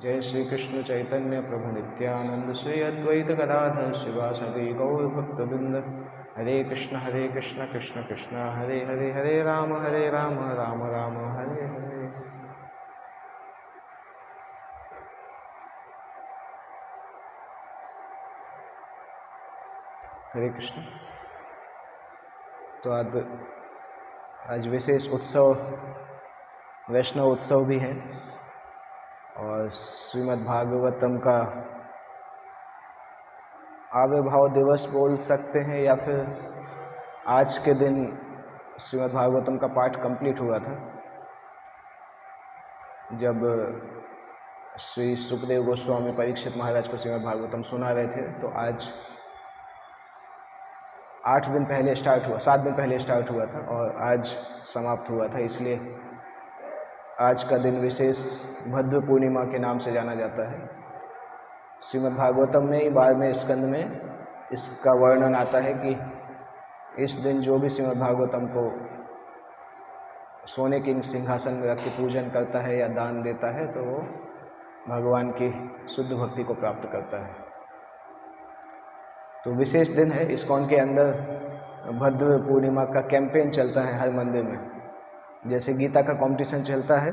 जय श्री कृष्ण चैतन्य प्रभु नित्यानंद श्री अद्वैत गदाधर शिवासादि गौर भक्तवृंद। हरे कृष्ण कृष्ण कृष्ण हरे हरे, हरे राम राम राम हरे हरे। हरे कृष्ण। तो आज विशेष उत्सव, वैष्णव उत्सव भी है और श्रीमद् भागवतम का आविर्भाव दिवस बोल सकते हैं, या फिर आज के दिन श्रीमद् भागवतम का पाठ कंप्लीट हुआ था जब श्री सुखदेव गोस्वामी परीक्षित महाराज को श्रीमद् भागवतम सुना रहे थे। तो आज 8 दिन पहले स्टार्ट हुआ, 7 दिन पहले स्टार्ट हुआ था और आज समाप्त हुआ था। इसलिए आज का दिन विशेष भद्र पूर्णिमा के नाम से जाना जाता है। श्रीमद् भागवतम में 12वें स्कंद में इसका वर्णन आता है कि इस दिन जो भी श्रीमद् भागवतम को सोने के सिंहासन में रख के पूजन करता है या दान देता है तो वो भगवान की शुद्ध भक्ति को प्राप्त करता है। तो विशेष दिन है। इस्कॉन के अंदर भद्र पूर्णिमा का कैंपेन चलता है हर मंदिर में। जैसे गीता का कंपटीशन चलता है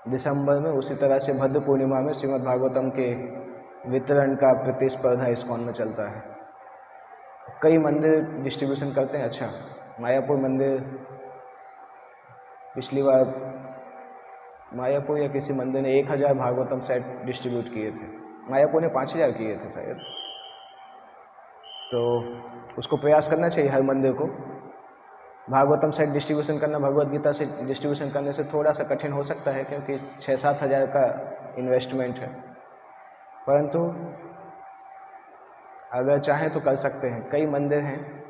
दिसंबर में, उसी तरह से भद्र पूर्णिमा में श्रीमद् भागवतम के वितरण का प्रतिस्पर्धा इस्कॉन में चलता है। कई मंदिर डिस्ट्रीब्यूशन करते हैं। अच्छा, मायापुर मंदिर पिछली बार मायापुर या किसी मंदिर ने 1000 भागवतम सेट डिस्ट्रीब्यूट किए थे। मायापुर ने 5000 किए थे शायद। तो उसको प्रयास करना चाहिए हर मंदिर को। भागवतम सेट डिस्ट्रीब्यूशन करना भगवत गीता से डिस्ट्रीब्यूशन करने से थोड़ा सा कठिन हो सकता है, क्योंकि 6-7 हज़ार का इन्वेस्टमेंट है, परंतु अगर चाहें तो कर सकते हैं। कई मंदिर हैं,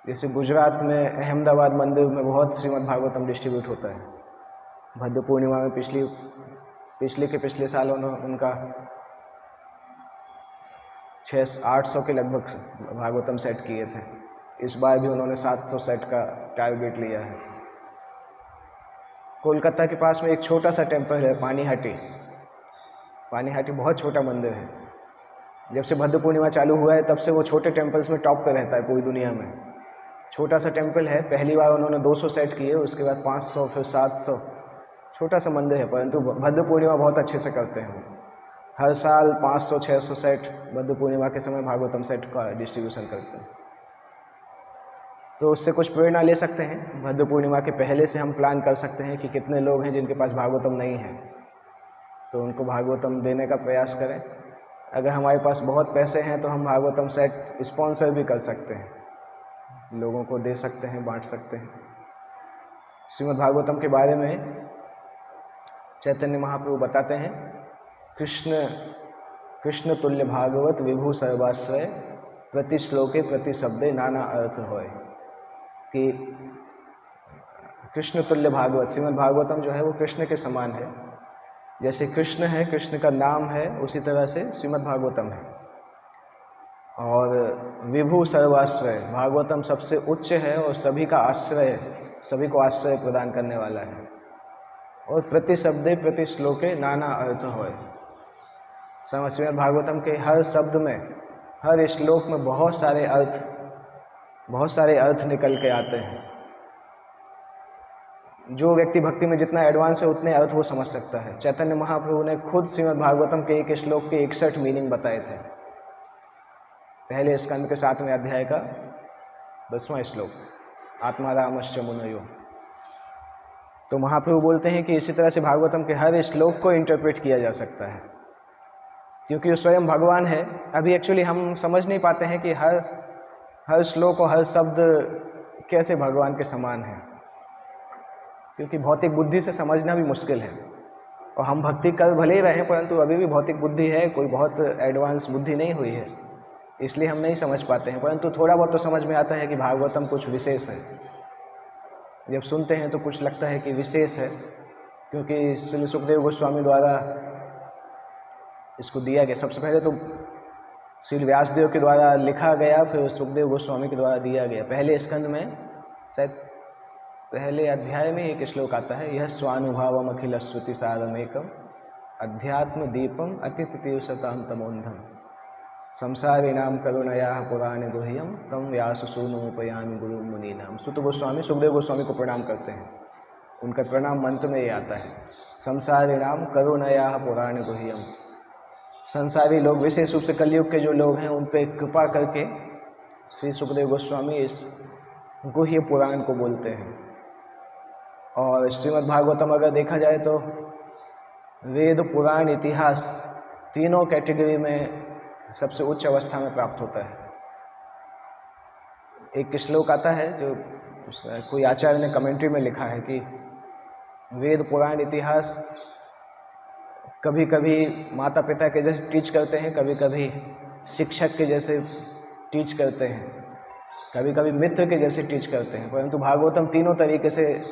जैसे गुजरात में अहमदाबाद मंदिर में बहुत श्रीमद् भागवतम डिस्ट्रीब्यूट होता है। भद्र पूर्णिमा में पिछले साल उनका 600-800 के लगभग भागवतम सेट किए थे। इस बार भी उन्होंने 700 सेट का टारगेट लिया है। कोलकाता के पास में एक छोटा सा टेम्पल है पानीहाटी बहुत छोटा मंदिर है। जब से भद्र पूर्णिमा चालू हुआ है तब से वो छोटे टेम्पल्स में टॉप पे रहता है पूरी दुनिया में। छोटा सा टेम्पल है, पहली बार उन्होंने 200 सेट किए, उसके बाद 500, फिर 700। छोटा सा मंदिर है, परंतु भद्र पूर्णिमा बहुत अच्छे से करते हैं। हर साल 500-600 सेट भद्र पूर्णिमा के समय भागवतम सेट का डिस्ट्रीब्यूशन करते हैं। तो उससे कुछ प्रेरणा ले सकते हैं। भद्र पूर्णिमा के पहले से हम प्लान कर सकते हैं कि कितने लोग हैं जिनके पास भागवतम नहीं है, तो उनको भागवतम देने का प्रयास करें। अगर हमारे पास बहुत पैसे हैं तो हम भागवतम सेट स्पॉन्सर भी कर सकते हैं, लोगों को दे सकते हैं, बांट सकते हैं। श्रीमद् भागवतम के बारे में चैतन्य महाप्रभु बताते हैं, कृष्ण तुल्य भागवत विभु सर्वाश्रय, प्रति श्लोके प्रति शब्दे नाना अर्थ होय। कि कृष्ण तुल्य भागवत, श्रीमद् भागवतम जो है वो कृष्ण के समान है। जैसे कृष्ण है, कृष्ण का नाम है, उसी तरह से श्रीमद् भागवतम है। और विभु सर्वाश्रय, भागवतम सबसे उच्च है और सभी का आश्रय, सभी को आश्रय प्रदान करने वाला है। और प्रति शब्दे प्रति श्लोके नाना अर्थ होय। श्रीमद् भागवतम के हर शब्द में, हर श्लोक में बहुत सारे अर्थ निकल के आते हैं। जो व्यक्ति भक्ति में जितना एडवांस है उतने अर्थ वो समझ सकता है। चैतन्य महाप्रभु ने खुद श्रीमद् भागवतम के एक श्लोक के 61 मीनिंग बताए थे। पहले स्कंद के 7वें अध्याय का 10वां श्लोक, आत्मा रामश्च मुनयो। तो महाप्रभु बोलते हैं कि इसी तरह से भागवतम के हर श्लोक को इंटरप्रेट किया जा सकता है, क्योंकि वो स्वयं भगवान है। अभी एक्चुअली हम समझ नहीं पाते हैं कि हर श्लोक और हर शब्द कैसे भगवान के समान है, क्योंकि भौतिक बुद्धि से समझना भी मुश्किल है। और हम भक्ति कर भले ही रहे, परंतु अभी भी भौतिक बुद्धि है, कोई बहुत एडवांस बुद्धि नहीं हुई है, इसलिए हम नहीं समझ पाते हैं। परंतु थोड़ा बहुत तो समझ में आता है कि भागवतम कुछ विशेष है। जब सुनते हैं तो कुछ लगता है कि विशेष है, क्योंकि श्री सुखदेव गोस्वामी द्वारा इसको दिया गया। सबसे पहले तो श्री व्यासदेव के द्वारा लिखा गया, फिर सुखदेव गोस्वामी के द्वारा दिया गया। पहले स्कंद में शायद पहले अध्याय में एक श्लोक आता है, यह स्वानुभावम अखिल श्रुति सारमेकम अध्यात्म दीपम अतिथितीर्षतां तमोन्धम संसारिणाम करुणया पुराण गुह्यम तम व्यास सूनोपयामि गुरु मुनीनाम। सुत गोस्वामी सुखदेव गोस्वामी को प्रणाम करते हैं। उनका प्रणाम मंत्र में ये आता है, संसारिणाम करुणया पुराण गुह्यम। संसारी लोग, विशेष रूप से कलयुग के जो लोग हैं, उन पे कृपा करके श्री सुखदेव गोस्वामी इस गुह्य पुराण को बोलते हैं। और श्रीमद् भागवतम अगर देखा जाए तो वेद, पुराण, इतिहास तीनों कैटेगरी में सबसे उच्च अवस्था में प्राप्त होता है। एक श्लोक आता है जो कोई आचार्य ने कमेंट्री में लिखा है कि वेद, पुराण, इतिहास कभी कभी माता पिता के जैसे टीच करते हैं, कभी कभी शिक्षक के जैसे टीच करते हैं, कभी कभी मित्र के जैसे टीच करते हैं, परंतु भागवतम तीनों तरीके से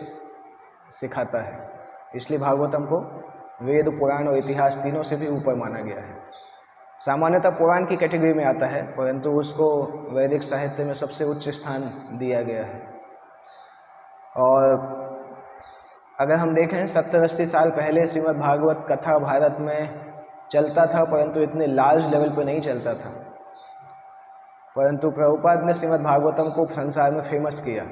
सिखाता है। इसलिए भागवतम को वेद, पुराण और इतिहास तीनों से भी ऊपर माना गया है। सामान्यतः पुराण की कैटेगरी में आता है, परंतु उसको वैदिक साहित्य में सबसे उच्च स्थान दिया गया है। और अगर हम देखें 70-80 साल पहले श्रीमद् भागवत कथा भारत में चलता था, परंतु इतने लार्ज लेवल पर नहीं चलता था। परंतु प्रभुपाद ने श्रीमद् भागवतम को संसार में फेमस किया।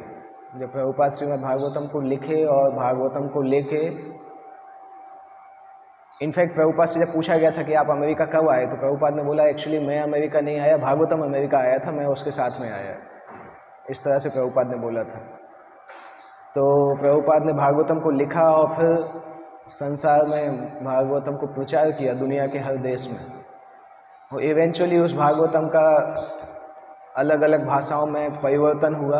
जब प्रभुपाद श्रीमद् भागवतम को लिखे और भागवतम को लेके, इनफैक्ट प्रभुपाद से जब पूछा गया था कि आप अमेरिका कब आए, तो प्रभुपाद ने बोला एक्चुअली मैं अमेरिका नहीं आया, भागवतम अमेरिका आया था, मैं उसके साथ में आया। इस तरह से प्रभुपाद ने बोला था। तो प्रभुपाद ने भागवतम को लिखा और फिर संसार में भागवतम को प्रचार किया दुनिया के हर देश में। और इवेंचुअली उस भागवतम का अलग अलग भाषाओं में परिवर्तन हुआ,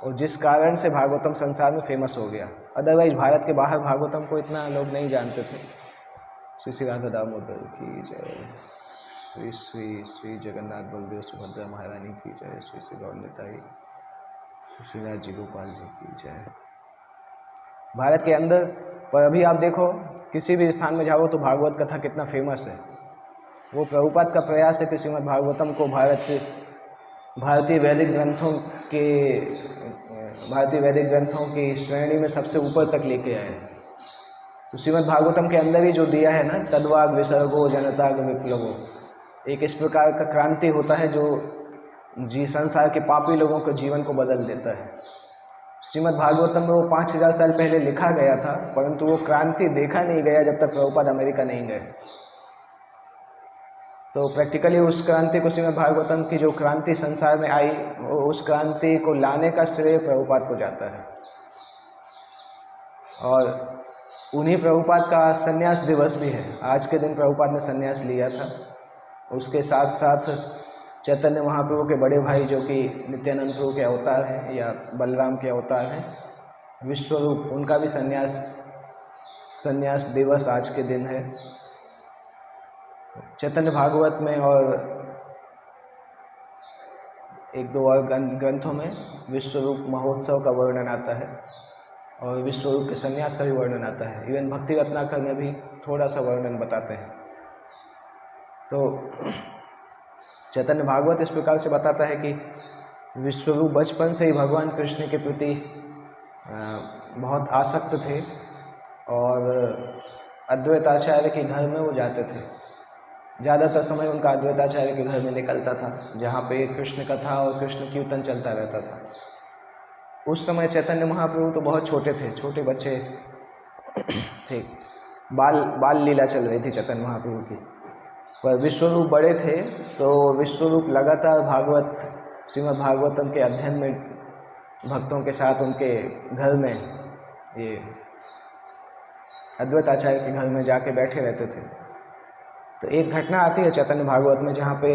और जिस कारण से भागवतम संसार में फेमस हो गया। अदरवाइज भारत के बाहर भागवतम को इतना लोग नहीं जानते थे। श्री श्री राधा दामोदर की जय, श्री श्री श्री जगन्नाथ बलदेव सुभद्रा महारानी की जय, श्री श्री गौर निताई, श्रीनाथ जी गोपाल जी की जय। भारत के अंदर, पर अभी आप देखो किसी भी स्थान में जाओ तो भागवत कथा कितना फेमस है। वो प्रभुपाद का प्रयास है कि श्रीमद् भागवतम को भारतीय वैदिक ग्रंथों की श्रेणी में सबसे ऊपर तक लेके आए। तो श्रीमद् भागवतम के अंदर ही जो दिया है ना, तद्वाग विसर्गो जनताग विप्लवो, एक इस प्रकार का क्रांति होता है जो संसार के पापी लोगों के जीवन को बदल देता है। श्रीमद् भागवतम में वो 5000 साल पहले लिखा गया था, परंतु वो क्रांति देखा नहीं गया जब तक प्रभुपाद अमेरिका नहीं गए। तो प्रैक्टिकली उस क्रांति को, श्रीमद् भागवतम की जो क्रांति संसार में आई, उस क्रांति को लाने का श्रेय प्रभुपाद को जाता है। और उन्हीं प्रभुपाद का संन्यास दिवस भी है। आज के दिन प्रभुपाद ने संन्यास लिया था। उसके साथ साथ चैतन्य महाप्रभु के बड़े भाई जो कि नित्यानंद प्रभु के अवतार हैं या बलराम के अवतार हैं, विश्वरूप, उनका भी संन्यास दिवस आज के दिन है। चैतन्य भागवत में और एक दो और ग्रंथों में विश्वरूप महोत्सव का वर्णन आता है और विश्वरूप के संन्यास का भी वर्णन आता है। इवन भक्ति रत्नाकर में भी थोड़ा सा वर्णन बताते हैं। तो चैतन्य भागवत इस प्रकार से बताता है कि विश्वरूप बचपन से ही भगवान कृष्ण के प्रति बहुत आसक्त थे और अद्वैताचार्य के घर में वो जाते थे। ज़्यादातर समय उनका अद्वैताचार्य के घर में निकलता था, जहाँ पे कृष्ण कथा और कृष्ण कीर्तन चलता रहता था। उस समय चैतन्य महाप्रभु तो बहुत छोटे थे, छोटे बच्चे थे, बाल लीला चल रही थी चैतन्य महाप्रभु की। पर विश्वरूप बड़े थे, तो विश्वरूप लगातार श्रीमद् भागवतम के अध्ययन में भक्तों के साथ उनके घर में, ये अद्वैताचार्य के घर में जाके बैठे रहते थे। तो एक घटना आती है चैतन्य भागवत में जहाँ पे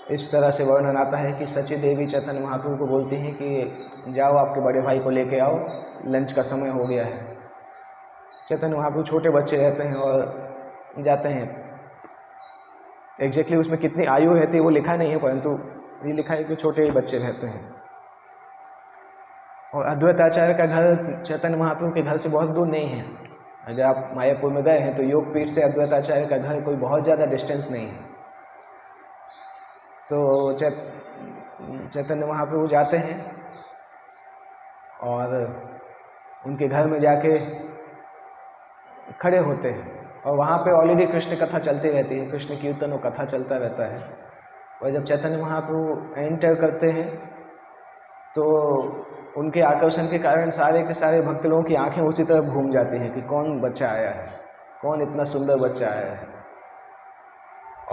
इस तरह से वर्णन आता है कि सची देवी चैतन्य महाप्रभु को बोलती हैं कि जाओ आपके बड़े भाई को लेके आओ, लंच का समय हो गया है। चैतन्य महाप्रभु छोटे बच्चे रहते हैं और जाते हैं। एग्जैक्टली उसमें कितनी आयु रहती है वो लिखा नहीं है, परंतु ये लिखा है कि छोटे ही बच्चे रहते हैं। और अद्वैताचार्य का घर चैतन्य महाप्रभु के घर से बहुत दूर नहीं है। अगर आप मायापुर में गए हैं तो योगपीठ से अद्वैताचार्य का घर कोई बहुत ज़्यादा डिस्टेंस नहीं है। तो चैतन्य महाप्रभु जाते हैं और उनके घर में जाके खड़े होते हैं और वहाँ पे ऑलरेडी कृष्ण कथा चलती रहती है, कृष्ण कीर्तन और कथा चलता रहता है। और जब चैतन्य महाप्रभु एंटर करते हैं तो उनके आकर्षण के कारण सारे के सारे भक्त लोगों की आंखें उसी तरफ घूम जाती हैं कि कौन बच्चा आया है, कौन इतना सुंदर बच्चा आया है।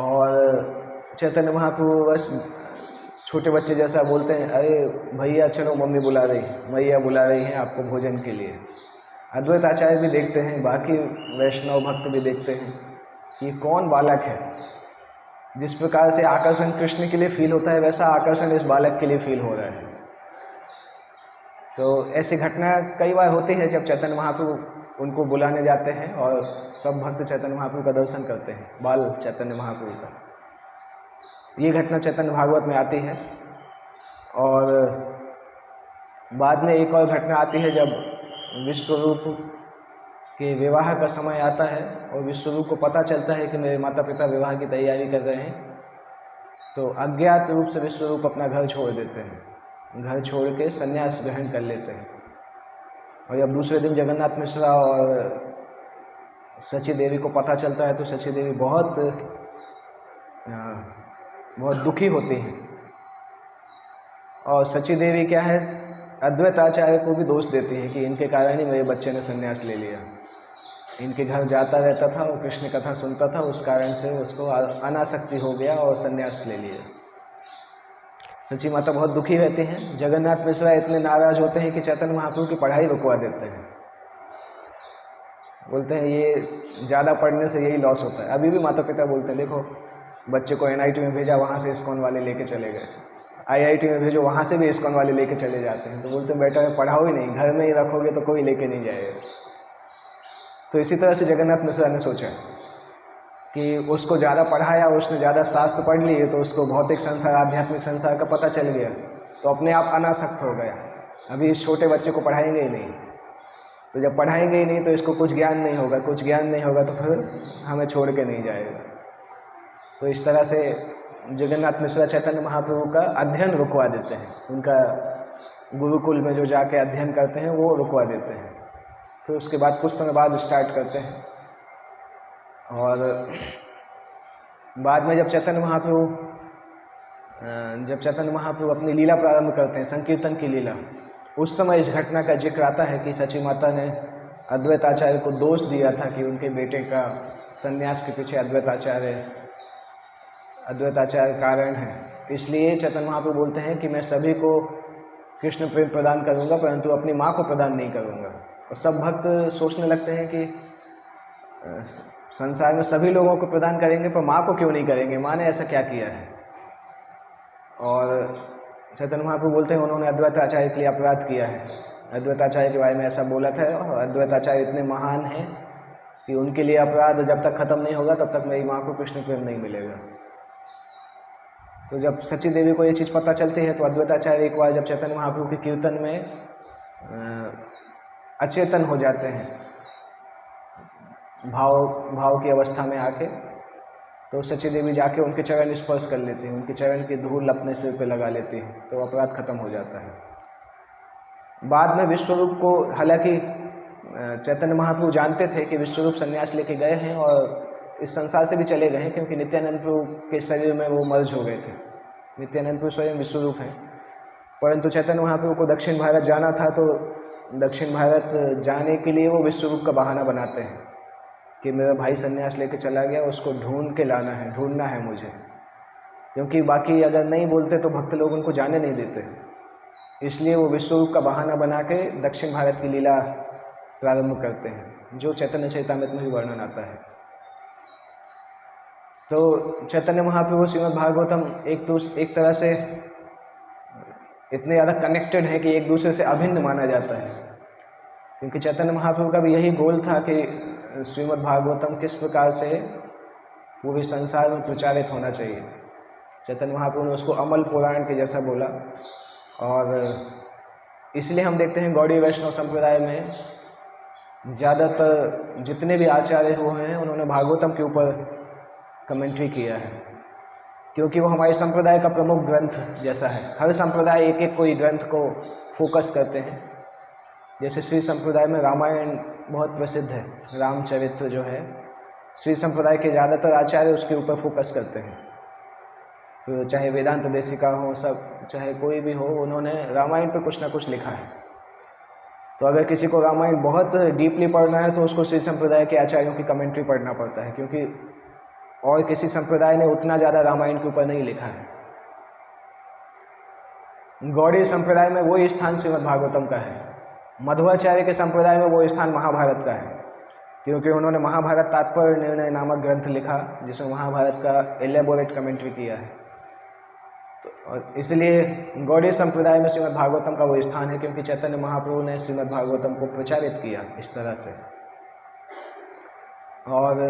और चैतन्य महाप्रभु बस छोटे बच्चे जैसा बोलते हैं, अरे भैया चलो मम्मी बुला रही, मैया बुला रही हैं आपको भोजन के लिए। अद्वैत आचार्य भी देखते हैं, बाकी वैष्णव भक्त भी देखते हैं कि कौन बालक है। जिस प्रकार से आकर्षण कृष्ण के लिए फील होता है वैसा आकर्षण इस बालक के लिए फील हो रहा है। तो ऐसी घटना कई बार होती है जब चैतन्य महाप्रभु उनको बुलाने जाते हैं और सब भक्त चैतन्य महाप्रभु का दर्शन करते हैं, बाल चैतन्य महाप्रभु का। ये घटना चैतन्य भागवत में आती है। और बाद में एक और घटना आती है जब विश्वरूप के विवाह का समय आता है और विश्वरूप को पता चलता है कि मेरे माता पिता विवाह की तैयारी कर रहे हैं, तो अज्ञात रूप से विश्वरूप अपना घर छोड़ देते हैं, घर छोड़ के संन्यास ग्रहण कर लेते हैं। और जब दूसरे दिन जगन्नाथ मिश्रा और सची देवी को पता चलता है तो सची देवी बहुत दुखी होती हैं। और सची देवी क्या है, अद्वैत आचार्य को भी दोष देती हैं कि इनके कारण ही मेरे बच्चे ने संन्यास ले लिया। इनके घर जाता रहता था और कृष्ण कथा सुनता था, उस कारण से उसको अनासक्ति हो गया और संन्यास ले लिया। सची माता बहुत दुखी रहती हैं। जगन्नाथ मिश्रा इतने नाराज होते हैं कि चैतन्य महाप्रभु की पढ़ाई रुकवा देते हैं। बोलते हैं ये ज़्यादा पढ़ने से यही लॉस होता है। अभी भी माता पिता बोलते हैं देखो बच्चे को NIT में भेजा, वहाँ से इस्कॉन वाले लेके चले गए, IIT में भेजो, वहाँ से भी इस्कॉन वाले लेके चले जाते हैं। तो बोलते हैं बेटा पढ़ाओ ही नहीं, घर में ही रखोगे तो कोई लेके नहीं जाएगा। तो इसी तरह से जगन्नाथ मिश्रा ने सोचा कि उसको ज़्यादा पढ़ाया, उसने ज़्यादा शास्त्र पढ़ लिए तो उसको भौतिक संसार आध्यात्मिक संसार का पता चल गया, तो अपने आप अनासक्त हो गया। अभी इस छोटे बच्चे को पढ़ाएंगे ही नहीं, तो जब पढ़ाएंगे ही नहीं तो इसको कुछ ज्ञान नहीं होगा, कुछ ज्ञान नहीं होगा तो फिर हमें छोड़ के नहीं जाएगा। तो इस तरह से जगन्नाथ मिश्रा चैतन्य महाप्रभु का अध्ययन रुकवा देते हैं। उनका गुरुकुल में जो जाके अध्ययन करते हैं वो रुकवा देते हैं। फिर उसके बाद कुछ समय बाद स्टार्ट करते हैं। और बाद में जब चैतन्य महाप्रभु अपनी लीला प्रारंभ करते हैं, संकीर्तन की लीला, उस समय इस घटना का जिक्र आता है कि सची माता ने अद्वैत आचार्य को दोष दिया था कि उनके बेटे का संन्यास के पीछे अद्वैत आचार्य कारण है। इसलिए चैतन्य महाप्रभु बोलते हैं कि मैं सभी को कृष्ण प्रेम प्रदान करूंगा परंतु अपनी माँ को प्रदान नहीं करूंगा। और सब भक्त सोचने लगते हैं कि संसार में सभी लोगों को प्रदान करेंगे पर माँ को क्यों नहीं करेंगे, माँ ने ऐसा क्या किया है। और चैतन्य महाप्रभु बोलते हैं उन्होंने अद्वैत आचार्य के लिए अपराध किया है। अद्वैत आचार्य के बारे में ऐसा बोला था और अद्वैत आचार्य इतने महान हैं कि उनके लिए अपराध जब तक खत्म नहीं होगा तब तक मेरी माँ को कृष्ण प्रेम नहीं मिलेगा। तो जब सची देवी को ये चीज़ पता चलती है तो अद्वैत आचार्य एक बार जब चैतन्य महाप्रभु के कीर्तन में अचेतन हो जाते हैं, भाव की अवस्था में आके, तो सची देवी जाके उनके चरण स्पर्श कर लेती हैं, उनके चरण की धूल अपने सिर पे लगा लेती हैं, तो अपराध खत्म हो जाता है। बाद में विश्वरूप को, हालांकि चैतन्य महाप्रभु जानते थे कि विश्वरूप संन्यास लेके गए हैं और इस संसार से भी चले गए हैं, क्योंकि नित्यानंद प्रभु के शरीर में वो मर्ज हो गए थे। नित्यानंद प्रभु स्वयं विश्वरूप हैं, परंतु चैतन्य महाप्रभु को दक्षिण भारत जाना था, तो दक्षिण भारत जाने के लिए वो विश्वरूप का बहाना बनाते हैं कि मेरा भाई संन्यास लेके चला गया, उसको ढूंढ के लाना है, ढूंढना है मुझे, क्योंकि बाकी अगर नहीं बोलते तो भक्त लोग उनको जाने नहीं देते। इसलिए वो विश्वरूप का बहाना बना के दक्षिण भारत की लीला प्रारंभ करते हैं, जो चैतन्य चरितामृत में भी वर्णन आता है। तो चैतन्य महाप्रभु श्रीमद् भागवतम एक तरह से इतने ज़्यादा कनेक्टेड है कि एक दूसरे से अभिन्न माना जाता है, क्योंकि चैतन्य महाप्रभु का भी यही गोल था कि श्रीमद् भागवतम किस प्रकार से पूरे संसार में प्रचारित होना चाहिए। चैतन्य महाप्रभु ने उसको अमल पुराण के जैसा बोला। और इसलिए हम देखते हैं गौड़ीय वैष्णव संप्रदाय में ज़्यादातर जितने भी आचार्य हुए हैं उन्होंने भागवतम के ऊपर कमेंट्री किया है, क्योंकि वो हमारे संप्रदाय का प्रमुख ग्रंथ जैसा है। हर संप्रदाय एक एक कोई ग्रंथ को फोकस करते हैं। जैसे श्री संप्रदाय में रामायण बहुत प्रसिद्ध है, रामचरित्र जो है श्री संप्रदाय के ज़्यादातर आचार्य उसके ऊपर फोकस करते हैं। तो चाहे वेदांत देशिका हो, सब चाहे कोई भी हो, उन्होंने रामायण पर कुछ ना कुछ लिखा है। तो अगर किसी को रामायण बहुत डीपली पढ़ना है तो उसको श्री संप्रदाय के आचार्यों की कमेंट्री पढ़ना पड़ता है, क्योंकि और किसी संप्रदाय ने उतना ज़्यादा रामायण के ऊपर नहीं लिखा है। गौड़ीय संप्रदाय में वो स्थान श्रीमद् भागवतम का है। मध्वाचार्य के संप्रदाय में वो स्थान महाभारत का है, क्योंकि उन्होंने महाभारत तात्पर्य निर्णय नामक ग्रंथ लिखा जिसमें महाभारत का एलेबोरेट कमेंट्री किया है। तो और इसलिए गौड़ीय संप्रदाय में श्रीमद् भागवतम का वो स्थान है, क्योंकि चैतन्य महाप्रभु ने श्रीमद् भागवतम को प्रचारित किया इस तरह से। और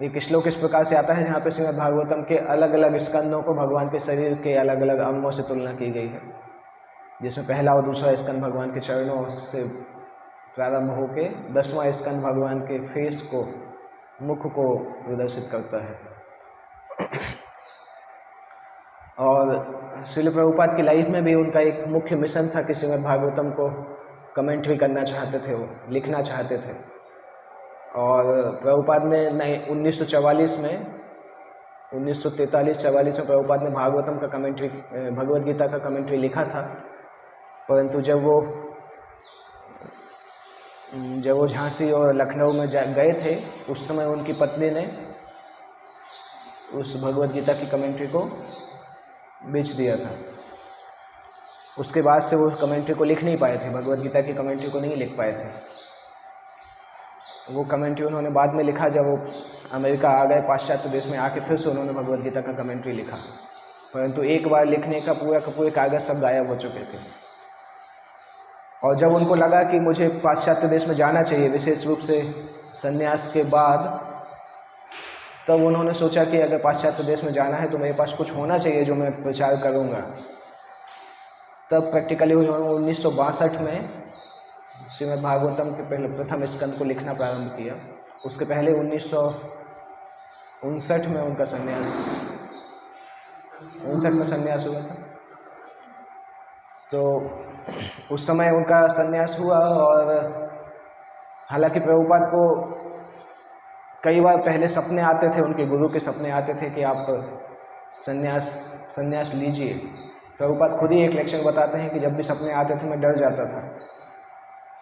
एक श्लोक इस प्रकार से आता है जहाँ पे श्रीमद् भागवतम के अलग अलग स्कंदों को भगवान के शरीर के अलग अलग अंगों से तुलना की गई है, जिसमें पहला और दूसरा स्कंद भगवान के चरणों से प्रारंभ होके 10वां स्कंद भगवान के फेस को, मुख को प्रदर्शित करता है। और श्रील प्रभुपाद की लाइफ में भी उनका एक मुख्य मिशन था कि श्रीमद् भागवतम को कमेंट्री करना चाहते थे, वो लिखना चाहते थे। और प्रभुपाद ने 1943 में 1943-44 में प्रभुपाद ने भागवतम का कमेंट्री, भगवद गीता का कमेंट्री लिखा था। परंतु जब वो झांसी और लखनऊ में गए थे, उस समय उनकी पत्नी ने उस भगवद गीता की कमेंट्री को बेच दिया था। उसके बाद से वो कमेंट्री को लिख नहीं पाए थे, भगवद गीता की कमेंट्री को नहीं लिख पाए थे। वो कमेंट्री उन्होंने बाद में लिखा, जब वो अमेरिका आ गए, पाश्चात्य देश में आके फिर से उन्होंने भगवद गीता का कमेंट्री लिखा। परंतु एक बार लिखने का पूरे कागज़ सब गायब हो चुके थे। और जब उनको लगा कि मुझे पाश्चात्य देश में जाना चाहिए, विशेष रूप से संन्यास के बाद, तब उन्होंने सोचा कि अगर पाश्चात्य देश में जाना है तो मेरे पास कुछ होना चाहिए जो मैं प्रचार करूँगा। तब प्रैक्टिकली उन्होंने 1962 में श्रीमद् भागवतम के पहले प्रथम स्कंद को लिखना प्रारंभ किया। उसके पहले 1959 में उनका संन्यास, 59 में संन्यास हुआ था। तो उस समय उनका संन्यास हुआ। और हालांकि प्रभुपाद को कई बार पहले सपने आते थे, उनके गुरु के सपने आते थे कि आप संन्यास लीजिए। प्रभुपाद खुद ही एक लेक्चर बताते हैं कि जब भी सपने आते थे मैं डर जाता था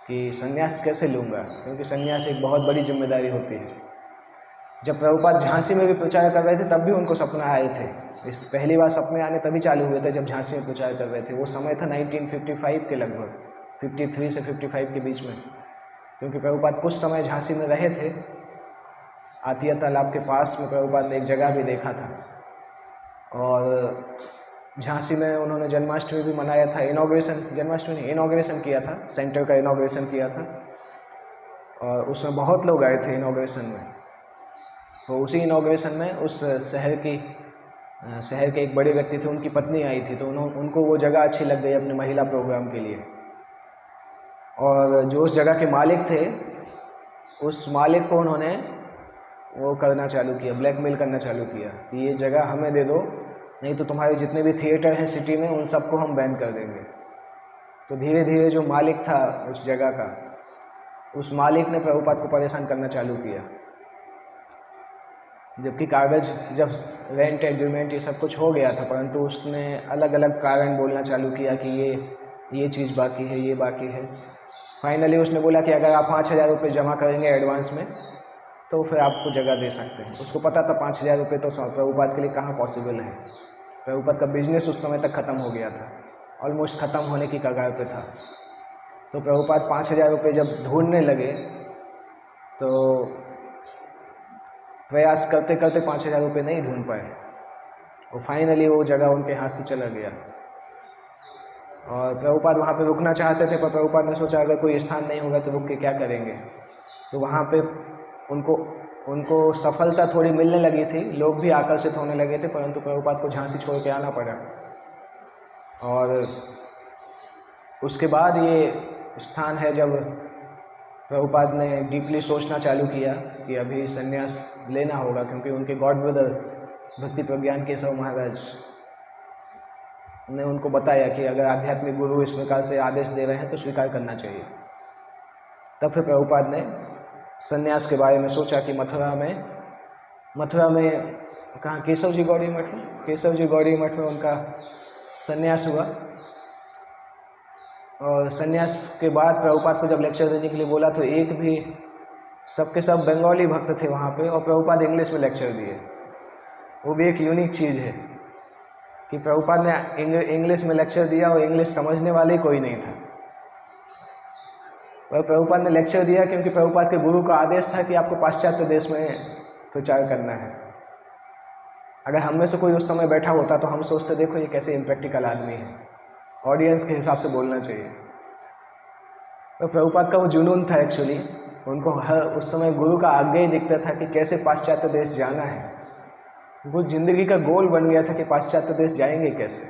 कि संन्यास कैसे लूँगा, क्योंकि संन्यास एक बहुत बड़ी जिम्मेदारी होती है। जब प्रभुपाद झांसी में भी प्रचार कर रहे थे तब भी उनको सपना आए थे। इस पहली बार सपने आने तभी चालू हुए थे जब झांसी में प्रचार कर रहे थे। वो समय था 1955 के लगभग, 53 से 55 के बीच में, क्योंकि प्रभुपाद कुछ समय झांसी में रहे थे। आतिया तालाब के पास में प्रभुपाद ने एक जगह भी देखा था। और झांसी में उन्होंने जन्माष्टमी भी मनाया था, इनॉग्रेशन किया था, सेंटर का इनॉग्रेशन किया था। और उसमें बहुत लोग आए थे इनॉग्रेशन में। तो उसी इनॉग्रेशन में उस शहर के एक बड़े व्यक्ति थे, उनकी पत्नी आई थी। तो उनको वो जगह अच्छी लग गई अपने महिला प्रोग्राम के लिए। और जो उस जगह के मालिक थे, उस मालिक को उन्होंने वो करना चालू किया, ब्लैकमेल करना चालू किया कि ये जगह हमें दे दो, नहीं तो तुम्हारे जितने भी थिएटर हैं सिटी में उन सबको हम बैन कर देंगे। तो धीरे धीरे जो मालिक था उस जगह का, उस मालिक ने प्रभुपाद को परेशान करना चालू किया। जबकि कागज़, जब रेंट एग्रीमेंट ये सब कुछ हो गया था, परंतु उसने अलग अलग कारण बोलना चालू किया कि ये चीज़ बाकी है, ये बाकी है। फाइनली उसने बोला कि अगर आप 5,000 रुपये जमा करेंगे एडवांस में तो फिर आपको जगह दे सकते हैं। उसको पता था 5,000 रुपये तो प्रभुपाद के लिए कहाँ पॉसिबल है। प्रभुपाद का बिजनेस उस समय तक ख़त्म हो गया था, ऑलमोस्ट ख़त्म होने की कगार पे था। तो प्रभुपाद 5,000 रुपये जब ढूंढने लगे तो प्रयास करते करते 5,000 रुपये नहीं ढूंढ पाए और फाइनली वो जगह उनके हाथ से चला गया। और प्रभुपाद वहाँ पे रुकना चाहते थे, पर प्रभुपाद ने सोचा अगर कोई स्थान नहीं होगा तो रुक के क्या करेंगे। तो वहाँ पे उनको सफलता थोड़ी मिलने लगी थी, लोग भी आकर्षित होने लगे थे, परंतु प्रभुपाद को झांसी छोड़ के आना पड़ा। और उसके बाद ये स्थान है जब प्रभुपाद ने डीपली सोचना चालू किया कि अभी संन्यास लेना होगा, क्योंकि उनके गॉड ब्रदर भक्ति प्रज्ञान केशव महाराज ने उनको बताया कि अगर आध्यात्मिक गुरु इस प्रकार से आदेश दे रहे हैं तो स्वीकार करना चाहिए। तब फिर प्रभुपाद ने सन्यास के बारे में सोचा कि मथुरा में कहाँ केशव जी गौड़ी मठ में उनका सन्यास हुआ। और सन्यास के बाद प्रभुपाद को जब लेक्चर देने के लिए बोला तो एक भी सबके सब बंगाली भक्त थे वहाँ पे, और प्रभुपाद इंग्लिश में लेक्चर दिए। वो भी एक यूनिक चीज़ है कि प्रभुपाद ने इंग्लिश में लेक्चर दिया और इंग्लिश समझने वाले कोई नहीं था। और प्रभुपाद ने लेक्चर दिया क्योंकि प्रभुपाद के गुरु का आदेश था कि आपको पाश्चात्य देश में प्रचार करना है। अगर हम में से कोई उस समय बैठा होता तो हम सोचते देखो ये कैसे इम्प्रैक्टिकल आदमी है, ऑडियंस के हिसाब से बोलना चाहिए। तो प्रभुपाद का वो जुनून था एक्चुअली, उनको हर उस समय गुरु का आज्ञा ही दिखता था कि कैसे पाश्चात्य देश जाना है। वो जिंदगी का गोल बन गया था कि पाश्चात्य देश जाएंगे कैसे।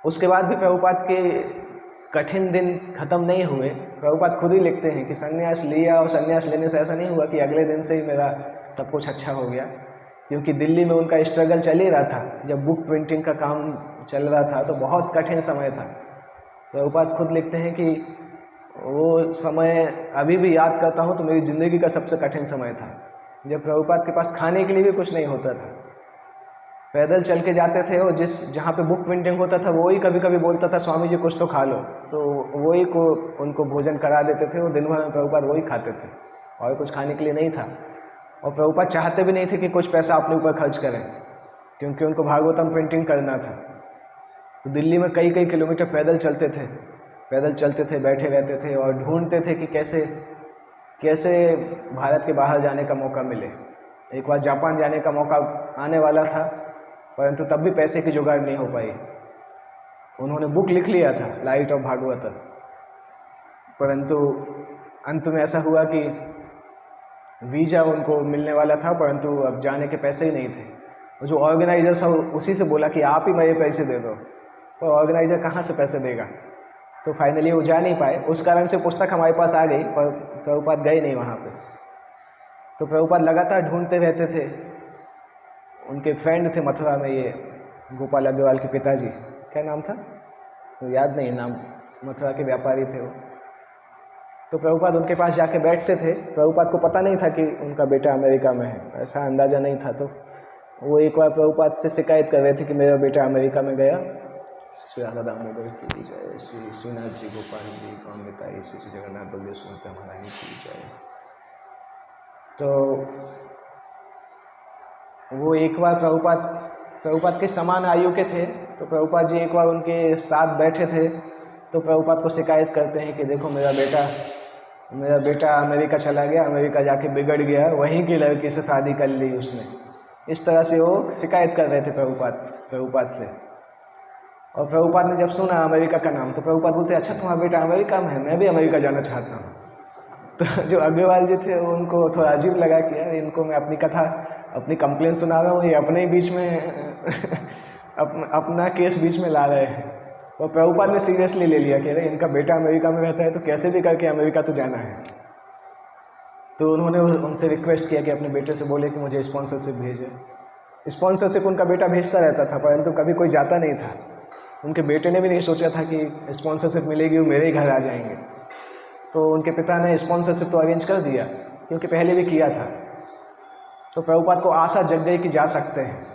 उसके बाद भी प्रभुपाद के कठिन दिन खत्म नहीं हुए। प्रभुपाद खुद ही लिखते हैं कि संन्यास लिया, और संन्यास लेने से ऐसा नहीं हुआ कि अगले दिन से ही मेरा सब कुछ अच्छा हो गया, क्योंकि दिल्ली में उनका स्ट्रगल चल ही रहा था। जब बुक प्रिंटिंग का काम चल रहा था तो बहुत कठिन समय था। प्रभुपाद खुद लिखते हैं कि वो समय अभी भी याद करता हूँ तो मेरी ज़िंदगी का सबसे कठिन समय था, जब प्रभुपाद के पास खाने के लिए भी कुछ नहीं होता था। पैदल चल के जाते थे, और जहाँ पे बुक प्रिंटिंग होता था वो ही कभी कभी बोलता था स्वामी जी कुछ तो खा लो, तो वही को उनको भोजन करा देते थे। वो दिन भर में प्रभुपाद वही खाते थे और कुछ खाने के लिए नहीं था। और प्रभुपाद चाहते भी नहीं थे कि कुछ पैसा अपने ऊपर खर्च करें, क्योंकि उनको भागवतम प्रिंटिंग करना था। तो दिल्ली में कई किलोमीटर पैदल चलते थे, बैठे रहते थे और ढूंढते थे कि कैसे भारत के बाहर जाने का मौका मिले। एक बार जापान जाने का मौका आने वाला था, परंतु तब भी पैसे की जुगाड़ नहीं हो पाई। उन्होंने बुक लिख लिया था लाइट ऑफ भागवत, परंतु अंत में ऐसा हुआ कि वीज़ा उनको मिलने वाला था, परंतु अब जाने के पैसे ही नहीं थे। जो ऑर्गेनाइजर था उसी से बोला कि आप ही मेरे पैसे दे दो, तो ऑर्गेनाइजर कहाँ से पैसे देगा। तो फाइनली वो जा नहीं पाए। उस कारण से पुस्तक हमारे पास आ गई, पर प्रभुपाद गए नहीं वहाँ पे। तो प्रभुपाद लगातार ढूंढते रहते थे। उनके फ्रेंड थे मथुरा में, ये गोपाल अग्रवाल के पिताजी, क्या नाम था तो याद नहीं नाम, मथुरा के व्यापारी थे वो। तो प्रभुपाद उनके पास जाके बैठते थे। प्रभुपाद को पता नहीं था कि उनका बेटा अमेरिका में है, ऐसा अंदाज़ा नहीं था। तो वो एक बार प्रभुपाद से शिकायत कर रहे थे कि मेरा बेटा अमेरिका में गया। श्री राधा दामोदर की जय, श्री श्रीनाथ जी गोपाल जी कौन बताइए, श्री जगन्नाथ बलदेव सुनते महाराज की जय। तो वो एक बार प्रभुपाद के समान आयु के थे, तो प्रभुपाद जी एक बार उनके साथ बैठे थे। तो प्रभुपाद को शिकायत करते हैं कि देखो मेरा बेटा अमेरिका चला गया, अमेरिका जाके बिगड़ गया, वहीं की लड़की से शादी कर ली उसने। इस तरह से वो शिकायत कर रहे थे प्रभुपाद से। और प्रभुपाद ने जब सुना अमेरिका का नाम तो प्रभुपाद बोलते अच्छा तुम्हारा बेटा अमेरिका में है, मैं भी अमेरिका जाना चाहता हूँ। तो जो अग्रवाल जी थे उनको थोड़ा अजीब लगा कि यार इनको मैं अपनी कंप्लेंट सुना रहा हूँ, ये अपने ही बीच में अपना केस बीच में ला रहे हैं। और प्रभुपाद ने सीरियसली ले लिया कि अरे इनका बेटा अमेरिका में रहता है तो कैसे भी करके अमेरिका तो जाना है। तो उन्होंने उनसे रिक्वेस्ट किया कि अपने बेटे से बोले कि मुझे स्पॉन्सरशिप भेजे। स्पॉन्सरशिप उनका बेटा भेजता रहता था, परंतु कभी कोई जाता नहीं था। उनके बेटे ने भी नहीं सोचा था कि स्पॉन्सरशिप मिलेगी, वो मेरे ही घर आ जाएंगे। तो उनके पिता ने स्पॉन्सरशिप तो अरेंज कर दिया, क्योंकि पहले भी किया था। तो प्रभुपाद को आशा जग गई कि जा सकते हैं,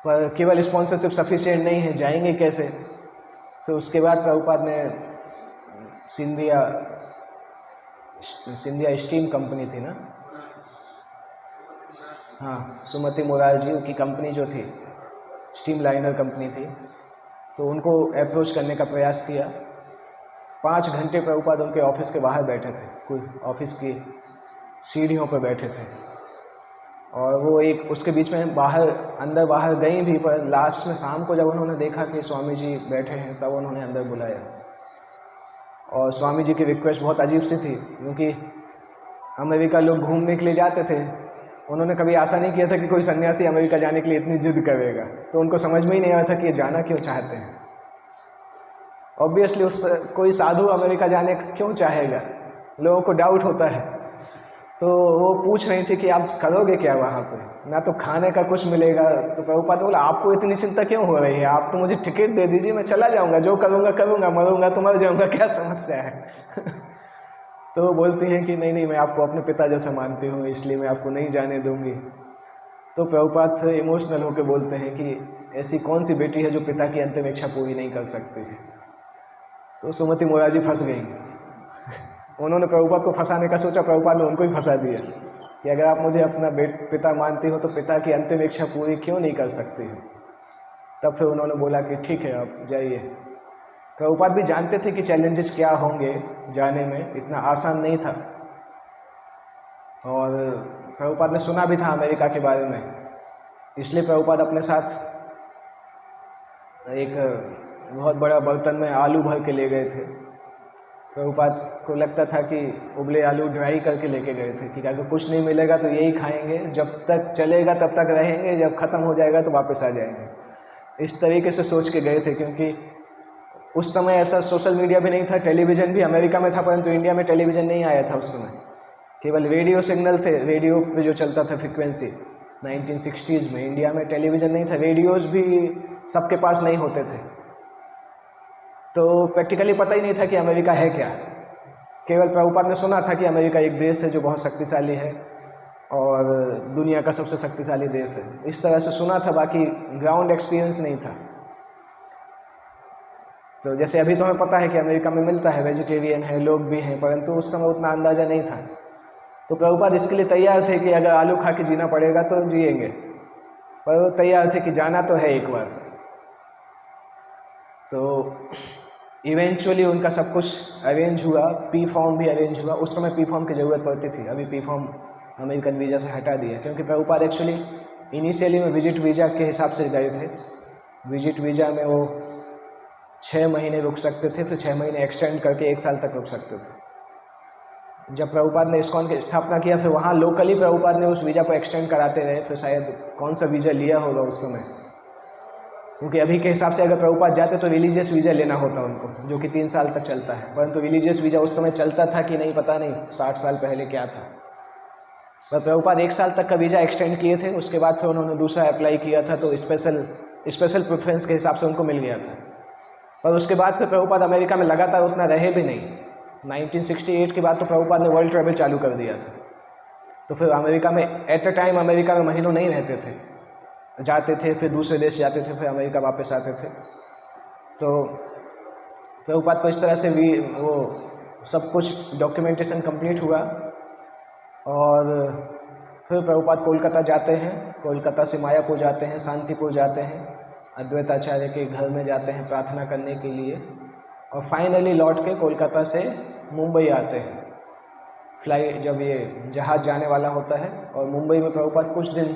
पर केवल स्पॉन्सरशिप सफिशिएंट नहीं है, जाएंगे कैसे। फिर उसके बाद प्रभुपाद ने सिंधिया स्टीम कंपनी थी ना, हाँ, सुमति मोरारजी की कंपनी जो थी, स्टीम लाइनर कंपनी थी, तो उनको अप्रोच करने का प्रयास किया। 5 घंटे प्रभुपाद उनके ऑफिस के बाहर बैठे थे, कुछ ऑफिस की सीढ़ियों पर बैठे थे। और वो एक उसके बीच में अंदर बाहर गई भी, पर लास्ट में शाम को जब उन्होंने देखा कि स्वामी जी बैठे हैं तब उन्होंने अंदर बुलाया। और स्वामी जी की रिक्वेस्ट बहुत अजीब सी थी, क्योंकि अमेरिका लोग घूमने के लिए जाते थे। उन्होंने कभी आशा नहीं किया था कि कोई सन्यासी अमेरिका जाने के लिए इतनी जिद करेगा। तो उनको समझ में ही नहीं आया था कि ये जाना क्यों चाहते हैं। ऑब्वियसली कोई साधु अमेरिका जाने क्यों चाहेगा, लोगों को डाउट होता है। तो वो पूछ रही थी कि आप करोगे क्या वहाँ पे, ना तो खाने का कुछ मिलेगा। तो प्रभुपाद बोला आपको इतनी चिंता क्यों हो रही है, आप तो मुझे टिकट दे दीजिए, मैं चला जाऊँगा, जो करूँगा करूँगा, मरूँगा तो मर जाऊँगा, क्या समस्या है। तो वो बोलती हैं कि नहीं नहीं, मैं आपको अपने पिता जैसा मानती हूँ, इसलिए मैं आपको नहीं जाने दूंगी। तो प्रभुपाद फिर इमोशनल होकर बोलते हैं कि ऐसी कौन सी बेटी है जो पिता की अंतिम इच्छा पूरी नहीं कर सकती। तो सुमति मोरारजी फंस गई। उन्होंने प्रभुपाद को फंसाने का सोचा, प्रभुपाद ने उनको ही फंसा दिया कि अगर आप मुझे अपना पिता मानती हो तो पिता की अंतिम इच्छा पूरी क्यों नहीं कर सकती हो। तब फिर उन्होंने बोला कि ठीक है आप जाइए। प्रभुपाद भी जानते थे कि चैलेंजेस क्या होंगे, जाने में इतना आसान नहीं था। और प्रभुपाद ने सुना भी था अमेरिका के बारे में, इसलिए प्रभुपाद अपने साथ एक बहुत बड़ा बर्तन में आलू भर के ले गए थे। प्रभुपाद को लगता था कि उबले आलू ड्राई करके लेके गए थे कि अगर कुछ नहीं मिलेगा तो यही खाएंगे, जब तक चलेगा तब तक रहेंगे, जब ख़त्म हो जाएगा तो वापस आ जाएंगे। इस तरीके से सोच के गए थे, क्योंकि उस समय ऐसा सोशल मीडिया भी नहीं था, टेलीविज़न भी अमेरिका में था परंतु इंडिया में टेलीविज़न नहीं आया था उस समय, केवल रेडियो सिग्नल थे, रेडियो पे जो चलता था फ्रिक्वेंसी 1960s में। इंडिया में टेलीविज़न नहीं था, रेडियोज़ भी सबके पास नहीं होते थे, तो प्रैक्टिकली पता ही नहीं था कि अमेरिका है क्या। केवल प्रभुपाद ने सुना था कि अमेरिका एक देश है जो बहुत शक्तिशाली है और दुनिया का सबसे शक्तिशाली देश है, इस तरह से सुना था, बाकी ग्राउंड एक्सपीरियंस नहीं था। तो जैसे अभी तो हमें पता है कि अमेरिका में मिलता है, वेजिटेरियन है, लोग भी हैं, परंतु उस समय उतना अंदाज़ा नहीं था। तो प्रभुपाद इसके लिए तैयार थे कि अगर आलू खा के जीना पड़ेगा तो जिएंगे, पर वो तैयार थे कि जाना तो है एक बार। तो इवेंचुअली उनका सब कुछ अरेंज हुआ, पी फॉर्म भी अरेंज हुआ। उस समय पी फॉर्म की ज़रूरत पड़ती थी, अभी पी फॉर्म अमेरिकन वीज़ा से हटा दिया, क्योंकि प्रभुपाद एक्चुअली इनिशियली में विजिट वीज़ा के हिसाब से गए थे। विजिट वीज़ा में वो 6 महीने रुक सकते थे, फिर 6 महीने एक्सटेंड करके 1 साल तक रुक सकते थे। जब प्रभुपाद ने इस्कॉन की स्थापना किया, फिर वहाँ लोकली प्रभुपाद ने उस वीज़ा को एक्सटेंड कराते रहे, फिर शायद कौन सा वीज़ा लिया होगा उस समय, क्योंकि अभी के हिसाब से अगर प्रभुपाद जाते तो रिलीजियस वीज़ा लेना होता उनको, जो कि 3 साल तक चलता है, परंतु रिलीजियस वीज़ा उस समय चलता था कि नहीं पता नहीं, 60 साल पहले क्या था। पर प्रभुपाद 1 साल तक का वीज़ा एक्सटेंड किए थे, उसके बाद फिर उन्होंने दूसरा अप्लाई किया था, तो स्पेशल प्रेफरेंस के हिसाब से उनको मिल गया था। पर उसके बाद फिर प्रभुपाद अमेरिका में लगातार उतना रहे भी नहीं। 1968 के बाद तो प्रभुपाद ने वर्ल्ड ट्रैवल चालू कर दिया था, तो फिर अमेरिका में एट अ टाइम अमेरिका में महीनों नहीं रहते थे, जाते थे, फिर दूसरे देश जाते थे, फिर अमेरिका वापस आते थे। तो प्रभुपाद को इस तरह से भी वो सब कुछ डॉक्यूमेंटेशन कंप्लीट हुआ। और फिर प्रभुपाद कोलकाता जाते हैं, कोलकाता से मायापुर जाते हैं, शांतिपुर जाते हैं, अद्वैताचार्य के घर में जाते हैं प्रार्थना करने के लिए, और फाइनली लौट के कोलकाता से मुंबई आते हैं। फ्लाइट जब ये जहाज़ जाने वाला होता है, और मुंबई में प्रभुपाद कुछ दिन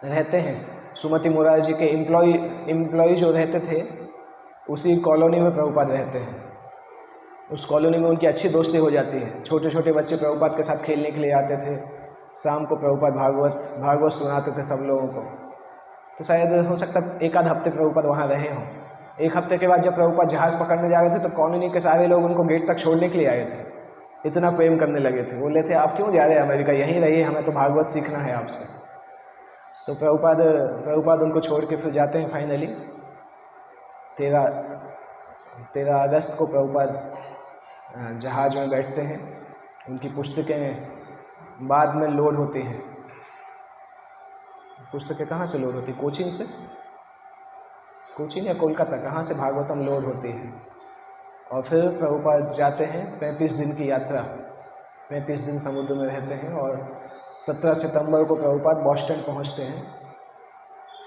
रहते हैं। सुमति मोरारजी के एम्प्लॉय जो रहते थे उसी कॉलोनी में प्रभुपाद रहते हैं। उस कॉलोनी में उनकी अच्छी दोस्ती हो जाती है। छोटे छोटे बच्चे प्रभुपाद के साथ खेलने के लिए आते थे, शाम को प्रभुपाद भागवत सुनाते थे सब लोगों को। तो शायद हो सकता है 1 आध हफ्ते प्रभुपाद वहाँ रहे हों। 1 हफ्ते के बाद जब प्रभुपाद जहाज़ पकड़ने जा रहे थे तो कॉलोनी के सारे लोग उनको गेट तक छोड़ने के लिए आए थे, इतना प्रेम करने लगे थे। बोले थे आप क्यों जा रहे हैं अमेरिका, यहीं रहिए, हमें तो भागवत सीखना है आपसे। तो प्रभुपाद उनको छोड़ के फिर जाते हैं। फाइनली 13 अगस्त को प्रभुपाद जहाज़ में बैठते हैं। उनकी पुस्तकें बाद में लोड होती हैं। पुस्तकें कहाँ से लोड होती, कोचीन या कोलकाता, कहाँ से भागवतम लोड होती है। और फिर प्रभुपाद जाते हैं 35 दिन की यात्रा, 35 दिन समुद्र में रहते हैं, और 17 सितंबर को प्रभुपाद बॉस्टन पहुंचते हैं।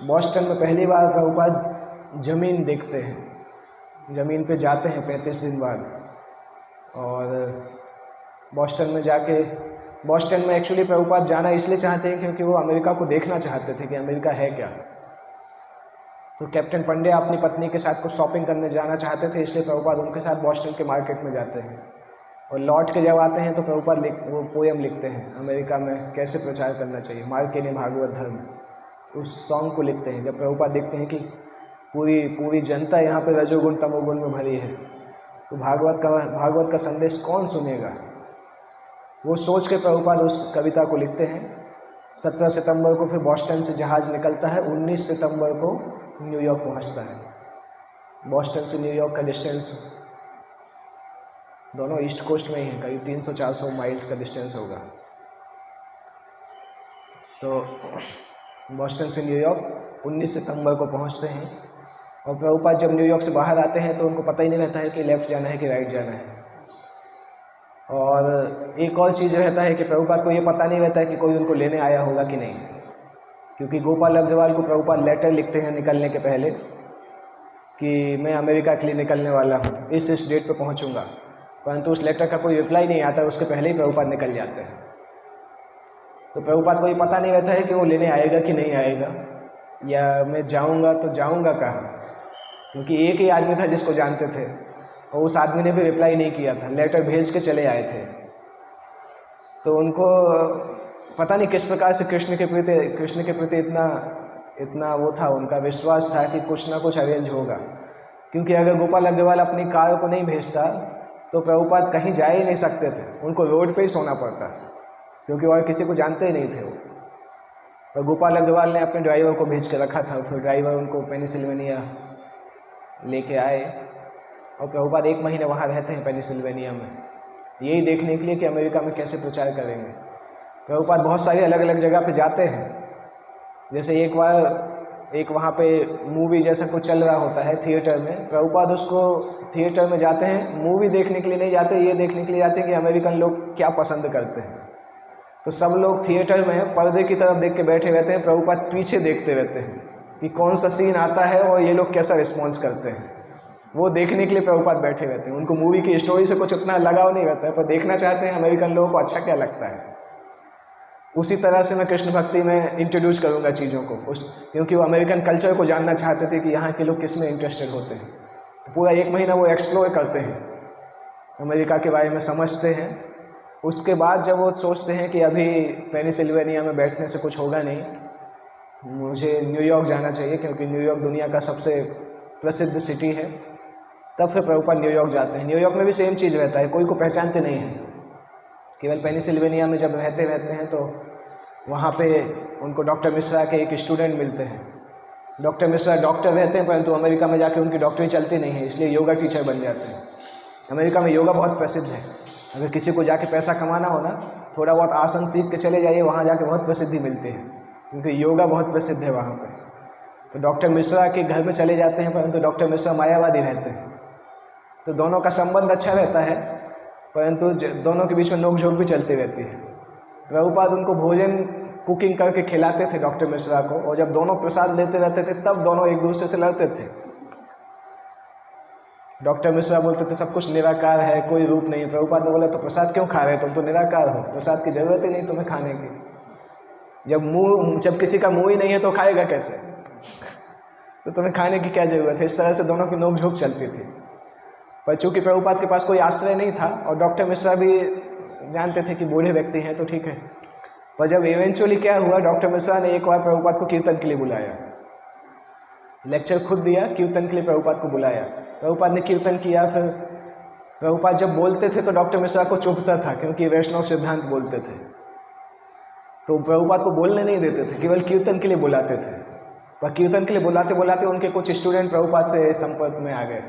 बॉस्टन में पहली बार प्रभुपाद ज़मीन देखते हैं, ज़मीन पे जाते हैं 35 दिन बाद। और बॉस्टन में एक्चुअली प्रभुपाद जाना इसलिए चाहते हैं क्योंकि वो अमेरिका को देखना चाहते थे कि अमेरिका है क्या। तो कैप्टन पंड्या अपनी पत्नी के साथ कुछ शॉपिंग करने जाना चाहते थे, इसलिए प्रभुपाद उनके साथ बॉस्टन के मार्केट में जाते हैं। और लौट के जब आते हैं तो प्रभुपाद वो पोएम लिखते हैं, अमेरिका में कैसे प्रचार करना चाहिए, मार्केने भागवत धर्म, उस सॉन्ग को लिखते हैं। जब प्रभुपाद देखते हैं कि पूरी जनता यहाँ पे रजोगुण तमोगुण में भरी है, तो भागवत का संदेश कौन सुनेगा, वो सोच के प्रभुपाद उस कविता को लिखते हैं। 17 सितंबर को फिर बॉस्टन से जहाज़ निकलता है, 19 सितंबर को न्यूयॉर्क पहुंचता है। बॉस्टन से न्यूयॉर्क का डिस्टेंस दोनों ईस्ट कोस्ट में ही हैं, करीब 300-400 माइल्स का डिस्टेंस होगा। तो बोस्टन से न्यूयॉर्क 19 सितंबर को पहुंचते हैं और प्रभुपाद जब न्यूयॉर्क से बाहर आते हैं तो उनको पता ही नहीं रहता है कि लेफ़्ट जाना है कि राइट जाना है। और एक और चीज़ रहता है कि प्रभुपाद को ये पता नहीं रहता है कि कोई उनको लेने आया होगा कि नहीं, क्योंकि गोपाल अग्रवाल को प्रभुपाद लेटर लिखते हैं निकलने के पहले कि मैं अमेरिका के लिए निकलने वाला हूँ, इस डेट पे पहुँचूँगा, परंतु उस लेटर का कोई रिप्लाई नहीं आता, उसके पहले ही प्रभुपाद निकल जाते हैं। तो प्रभुपाद को ये पता नहीं रहता है कि वो लेने आएगा कि नहीं आएगा, या मैं जाऊँगा तो जाऊँगा कहाँ, क्योंकि एक ही आदमी था जिसको जानते थे और उस आदमी ने भी रिप्लाई नहीं किया था, लेटर भेज के चले आए थे। तो उनको पता नहीं किस प्रकार से कृष्ण के प्रति इतना वो था, उनका विश्वास था कि कुछ ना कुछ अरेंज होगा, क्योंकि अगर गोपाल अग्रवाल अपनी कार को नहीं भेजता तो प्रभुपाद कहीं जा ही नहीं सकते थे, उनको रोड पे ही सोना पड़ता, क्योंकि और किसी को जानते ही नहीं थे वो। पर गोपाल अग्रवाल ने अपने ड्राइवर को भेज के रखा था, फिर ड्राइवर उनको पेनिसिल्वेनिया लेके आए और प्रभुपाद 1 महीने वहाँ रहते हैं पेनिसिल्वेनिया में, यही देखने के लिए कि अमेरिका में कैसे प्रचार करेंगे। प्रभुपाद बहुत सारी अलग अलग जगह पे जाते हैं, जैसे एक बार एक वहाँ पे मूवी जैसा कुछ चल रहा होता है थिएटर में, प्रभुपाद उसको थिएटर में जाते हैं, मूवी देखने के लिए नहीं जाते, ये देखने के लिए जाते हैं कि अमेरिकन लोग क्या पसंद करते हैं। तो सब लोग थिएटर में पर्दे की तरफ देख के बैठे रहते हैं, प्रभुपाद पीछे देखते रहते हैं कि कौन सा सीन आता है और ये लोग कैसा रिस्पॉन्स करते हैं, वो देखने के लिए प्रभुपाद बैठे रहते हैं। उनको मूवी की स्टोरी से कुछ उतना लगाव नहीं रहता है, पर देखना चाहते हैं अमेरिकन लोगों को अच्छा क्या लगता है। उसी तरह से मैं कृष्ण भक्ति में इंट्रोड्यूस करूँगा चीज़ों को, क्योंकि वो अमेरिकन कल्चर को जानना चाहते थे कि यहाँ के लोग किस में इंटरेस्टेड होते हैं। तो पूरा 1 महीना वो एक्सप्लोर करते हैं, अमेरिका के बारे में समझते हैं। उसके बाद जब वो सोचते हैं कि अभी पेनिसिल्वेनिया में बैठने से कुछ होगा नहीं, मुझे न्यूयॉर्क जाना चाहिए, क्योंकि न्यूयॉर्क दुनिया का सबसे प्रसिद्ध सिटी है, तब फिर प्रभुपाद न्यूयॉर्क जाते हैं। न्यूयॉर्क में भी सेम चीज़ रहता है, कोई को पहचानते नहीं हैं, केवल पेनिसिल्वेनिया में जब रहते हैं तो वहाँ पे उनको डॉक्टर मिश्रा के एक स्टूडेंट मिलते हैं। डॉक्टर मिश्रा डॉक्टर रहते हैं, परंतु अमेरिका में जाके उनकी डॉक्टरी चलती नहीं है, इसलिए योगा टीचर बन जाते हैं। अमेरिका में योगा बहुत प्रसिद्ध है, अगर किसी को जाके पैसा कमाना हो ना, थोड़ा बहुत आसन सीख के चले जाइए, वहाँ जाके बहुत प्रसिद्धि मिलती है, क्योंकि योगा बहुत प्रसिद्ध है वहाँ पर। तो डॉक्टर मिश्रा के घर में चले जाते हैं, परंतु डॉक्टर मिश्रा मायावादी रहते हैं, तो दोनों का संबंध अच्छा रहता है, परंतु दोनों के बीच में नोकझोंक भी चलती रहती है। प्रभुपाद उनको भोजन कुकिंग करके खिलाते थे डॉक्टर मिश्रा को, और जब दोनों प्रसाद लेते रहते थे तब दोनों एक दूसरे से लड़ते थे। डॉक्टर मिश्रा बोलते थे सब कुछ निराकार है, कोई रूप नहीं है। प्रभुपाद ने बोला तो प्रसाद क्यों खा रहे हो, तुम तो निराकार हो, प्रसाद की जरूरत ही नहीं तुम्हें खाने की। जब किसी का मुंह ही नहीं है तो खाएगा कैसे, तो तुम्हें खाने की क्या जरूरत है। इस तरह से दोनों की नोकझोंक चलती थी, पर चूंकि प्रभुपाद के पास कोई आश्रय नहीं था और डॉक्टर मिश्रा भी जानते थे कि बूढ़े व्यक्ति हैं तो ठीक है। पर जब इवेंचुअली क्या हुआ, डॉक्टर मिश्रा ने एक बार प्रभुपाद को कीर्तन के लिए बुलाया, लेक्चर खुद दिया, कीर्तन के लिए प्रभुपाद को बुलाया। प्रभुपाद ने कीर्तन किया, फिर प्रभुपाद जब बोलते थे तो डॉक्टर मिश्रा को चुभता था, क्योंकि वैष्णव सिद्धांत बोलते थे, तो प्रभुपाद को बोलने नहीं देते थे, केवल कीर्तन के लिए बुलाते थे। पर कीर्तन के लिए बुलाते बुलाते उनके कुछ स्टूडेंट प्रभुपाद से संपर्क में आ गए,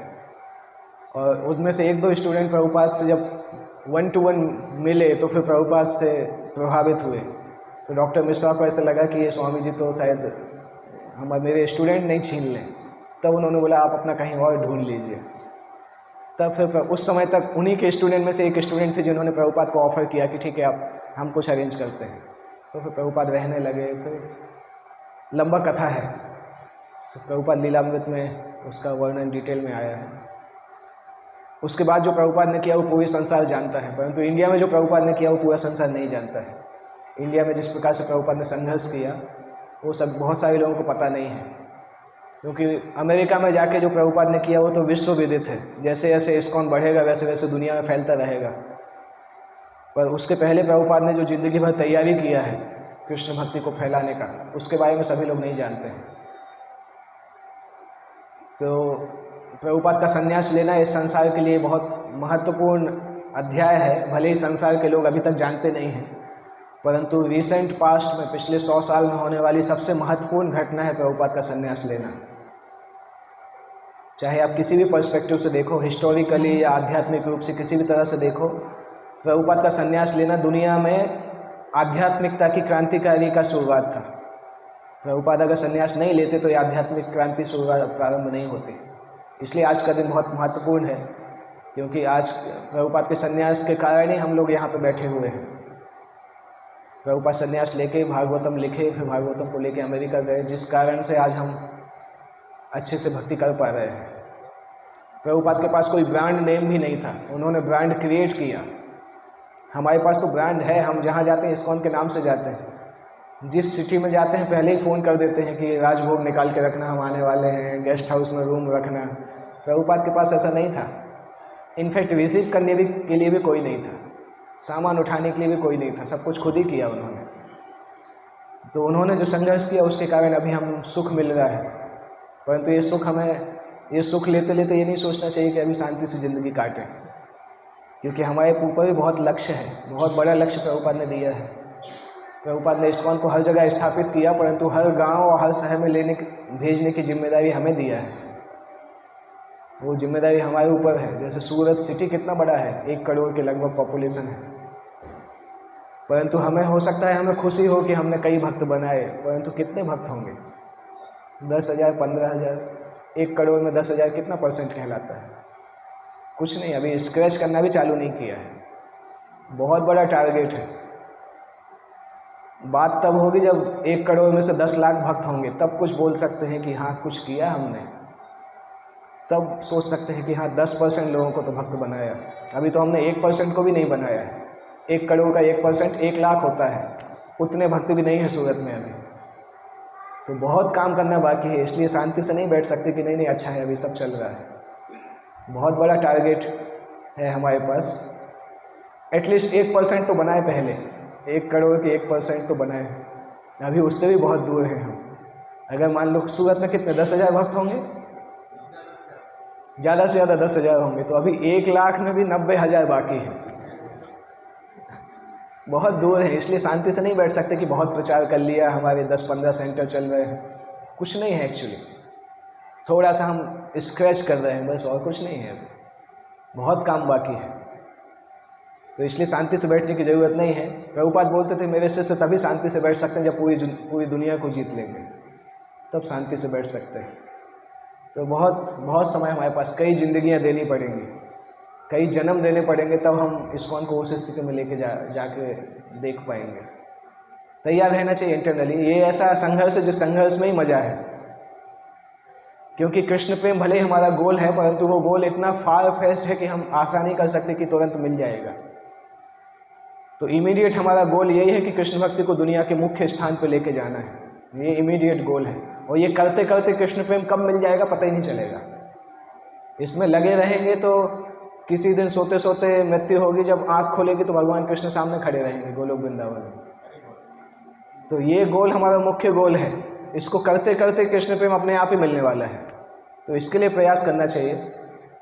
और उनमें से 1-2 स्टूडेंट प्रभुपाद से जब 1 to 1 मिले तो फिर प्रभुपाद से प्रभावित हुए। तो डॉक्टर मिश्रा को ऐसा लगा कि ये स्वामी जी तो शायद मेरे स्टूडेंट नहीं छीन लें, तब उन्होंने बोला आप अपना कहीं और ढूंढ लीजिए। तब फिर उस समय तक उन्हीं के स्टूडेंट में से एक स्टूडेंट थे जिन्होंने प्रभुपाद को ऑफ़र किया कि ठीक है आप हम कुछ अरेंज करते हैं। तो फिर प्रभुपाद रहने लगे। फिर लंबा कथा है, प्रभुपाद लीलामृत में उसका वर्णन डिटेल में आया है। उसके बाद जो प्रभुपाद ने किया वो पूरे संसार जानता है, परंतु इंडिया में जो प्रभुपाद ने किया वो पूरा संसार नहीं जानता है। इंडिया में जिस प्रकार से प्रभुपाद ने संघर्ष किया वो सब बहुत सारे लोगों को पता नहीं है, क्योंकि अमेरिका में जाके जो प्रभुपाद ने किया वो तो विश्व विदित है। जैसे जैसे इस्कॉन बढ़ेगा वैसे वैसे दुनिया में फैलता रहेगा, पर उसके पहले प्रभुपाद ने जो ज़िंदगी भर तैयारी किया है कृष्ण भक्ति को फैलाने का, उसके बारे में सभी लोग नहीं जानते हैं। तो प्रभुपाद का संन्यास लेना इस संसार के लिए बहुत महत्वपूर्ण अध्याय है। भले ही संसार के लोग अभी तक जानते नहीं हैं, परंतु रिसेंट पास्ट में पिछले 100 साल में होने वाली सबसे महत्वपूर्ण घटना है प्रभुपाद का संन्यास लेना। चाहे आप किसी भी पर्सपेक्टिव से देखो, हिस्टोरिकली या आध्यात्मिक रूप से किसी भी तरह से देखो, प्रभुपाद का संन्यास लेना दुनिया में आध्यात्मिकता की क्रांतिकारी का शुरुआत था। प्रभुपाद अगर संन्यास नहीं लेते तो ये आध्यात्मिक क्रांति शुरुआत प्रारंभ नहीं होती। इसलिए आज का दिन बहुत महत्वपूर्ण है, क्योंकि आज प्रभुपाद के संन्यास के कारण ही हम लोग यहाँ पे बैठे हुए हैं। प्रभुपाद संन्यास लेके भागवतम लिखे, फिर भागवतम को लेके अमेरिका गए, जिस कारण से आज हम अच्छे से भक्ति कर पा रहे हैं। प्रभुपाद के पास कोई ब्रांड नेम भी नहीं था, उन्होंने ब्रांड क्रिएट किया। हमारे पास तो ब्रांड है, हम जहाँ जाते हैं इस्कॉन के नाम से जाते हैं। जिस सिटी में जाते हैं पहले ही फ़ोन कर देते हैं कि राजभोग निकाल के रखना, हम आने वाले हैं, गेस्ट हाउस में रूम रखना। प्रभुपाद के पास ऐसा नहीं था। इनफैक्ट रिसीव करने के लिए भी कोई नहीं था, सामान उठाने के लिए भी कोई नहीं था, सब कुछ खुद ही किया उन्होंने। तो उन्होंने जो संघर्ष किया उसके कारण अभी हम सुख मिल रहा है। परंतु ये सुख लेते लेते ये नहीं सोचना चाहिए कि अभी शांति से ज़िंदगी काटें, क्योंकि हमारे ऊपर भी बहुत लक्ष्य है, बहुत बड़ा लक्ष्य प्रभुपाद ने दिया है। प्रभुपाद ने इस्कॉन को हर जगह स्थापित किया, परंतु हर गांव और हर शहर में भेजने की जिम्मेदारी हमें दिया है। वो जिम्मेदारी हमारे ऊपर है। जैसे सूरत सिटी कितना बड़ा है, 1 करोड़ के लगभग पॉपुलेशन है, परंतु हमें हो सकता है हमें खुशी हो कि हमने कई भक्त बनाए, परंतु कितने भक्त होंगे? 10,000, 15,000। 1 करोड़ में 10,000 कितना % कहलाता है? कुछ नहीं। अभी स्क्रैच करना भी चालू नहीं किया है। बहुत बड़ा टारगेट है। बात तब होगी जब 1 करोड़ में से 10 लाख भक्त होंगे, तब कुछ बोल सकते हैं कि हाँ कुछ किया हमने। तब सोच सकते हैं कि हाँ 10% लोगों को तो भक्त बनाया। अभी तो हमने 1% को भी नहीं बनाया है। 1 करोड़ का 1% 1 लाख होता है, उतने भक्त भी नहीं है सूरत में अभी। तो बहुत काम करना बाकी है, इसलिए शांति से नहीं बैठ सकते कि नहीं अच्छा है अभी सब चल रहा है। बहुत बड़ा टारगेट है हमारे पास। एटलीस्ट 1% तो बनाए पहले, 1 करोड़ के 1% तो बनाए। अभी उससे भी बहुत दूर है हम। अगर मान लो सूरत में कितने 10,000 भक्त होंगे, ज़्यादा से ज़्यादा 10,000 होंगे, तो अभी 1 लाख में भी 90,000 बाकी है। बहुत दूर है, इसलिए शांति से नहीं बैठ सकते कि बहुत प्रचार कर लिया, हमारे 10-15 सेंटर चल रहे हैं। कुछ नहीं है एक्चुअली, थोड़ा सा हम स्क्रैच कर रहे हैं बस, और कुछ नहीं है। बहुत काम बाकी है, तो इसलिए शांति से बैठने की ज़रूरत नहीं है। प्रभुपाद बोलते थे मेरे शिष्य तभी शांति से बैठ सकते हैं जब पूरी दुनिया को जीत लेंगे, तब शांति से बैठ सकते हैं। तो बहुत समय हमारे पास, कई जिंदगियां देनी पड़ेंगी, कई जन्म देने पड़ेंगे, तब हम इस्कॉन को उस स्थिति में लेके जाके देख पाएंगे। तैयार रहना चाहिए इंटरनली। ये ऐसा संघर्ष है जिस संघर्ष में ही मज़ा है, क्योंकि कृष्ण प्रेम भले ही हमारा गोल है, परंतु वो गोल इतना फार फेस्ट है कि हम आशा नहीं कर सकते कि तुरंत मिल जाएगा। तो इमीडिएट हमारा गोल यही है कि कृष्ण भक्ति को दुनिया के मुख्य स्थान पर लेके जाना है। ये इमीडिएट गोल है, और ये करते करते कृष्ण प्रेम कब मिल जाएगा पता ही नहीं चलेगा। इसमें लगे रहेंगे तो किसी दिन सोते सोते मृत्यु होगी, जब आँख खोलेगी तो भगवान कृष्ण सामने खड़े रहेंगे गोलोक वृंदावन में। तो ये गोल हमारा मुख्य गोल है। इसको करते करते कृष्ण प्रेम अपने आप ही मिलने वाला है। तो इसके लिए प्रयास करना चाहिए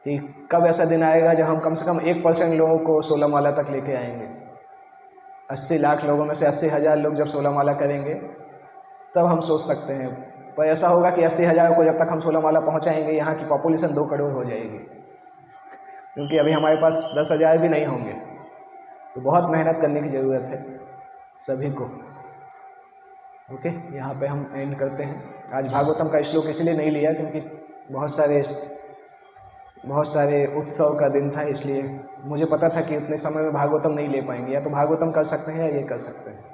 कि कब ऐसा दिन आएगा जब हम कम से कम 1% लोगों को 16 माला तक लेके आएंगे। 80 लाख लोगों में से 80,000 लोग जब 16 माला करेंगे तब हम सोच सकते हैं। पर ऐसा होगा कि 80,000 को जब तक हम 16 माला पहुँचाएंगे, यहाँ की पॉपुलेशन 2 करोड़ हो जाएगी, क्योंकि अभी हमारे पास 10,000 भी नहीं होंगे। तो बहुत मेहनत करने की ज़रूरत है सभी को। ओके, यहाँ पे हम एंड करते हैं। आज भागवतम का श्लोक इसलिए नहीं लिया क्योंकि बहुत सारे उत्सव का दिन था, इसलिए मुझे पता था कि उतने समय में भागवतम नहीं ले पाएंगे। या तो भागवतम कर सकते हैं या ये कर सकते हैं।